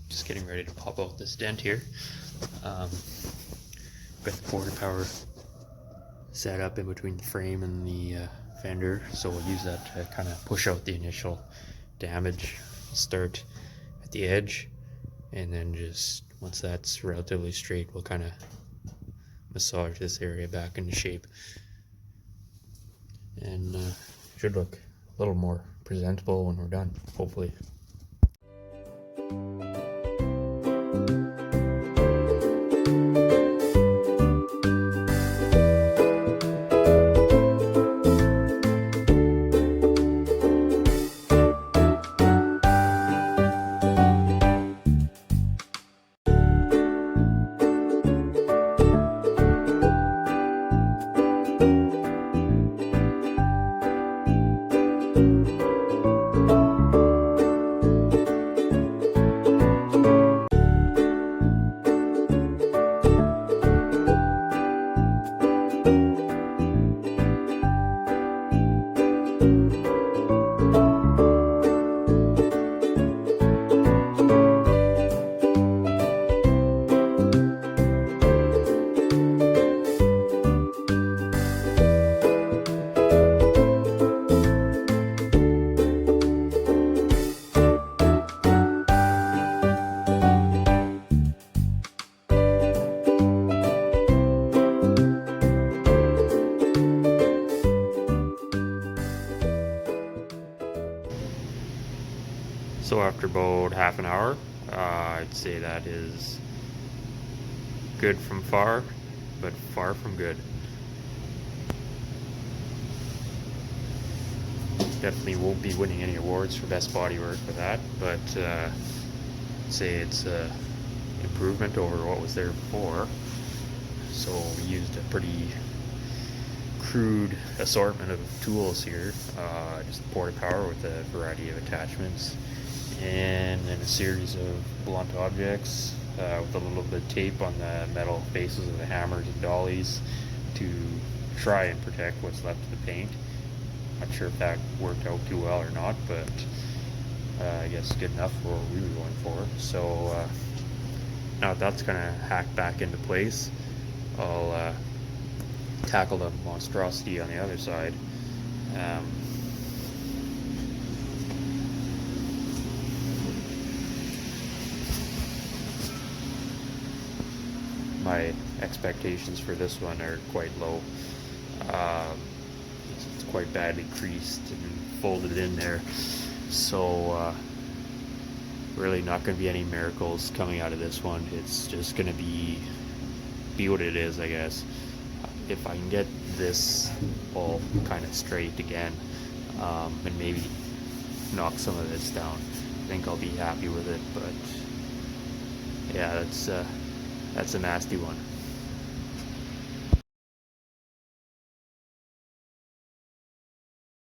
Just getting ready to pop out this dent here. Got the quarter power set up in between the frame and the fender, so we'll use that to kind of push out the initial damage. Start at the edge, and then just once that's relatively straight, we'll kind of massage this area back into shape, and should look a little more presentable when we're done, hopefully. So after about half an hour, I'd say that is good from far, but far from good. Definitely won't be winning any awards for best bodywork for that, but say it's an improvement over what was there before. So we used a pretty crude assortment of tools here, just quarter power with a variety of attachments, and then a series of blunt objects with a little bit of tape on the metal faces of the hammers and dollies to try and protect what's left of the paint. Not sure if that worked out too well or not, but I guess good enough for what we were going for. So now that's kind of hacked back into place, I'll tackle the monstrosity on the other side. My expectations for this one are quite low. It's quite badly creased and folded in there, so really not going to be any miracles coming out of this one. It's just going to be what it is, I guess. If I can get this all kind of straight again, and maybe knock some of this down, I think I'll be happy with it. But yeah, that's a nasty one.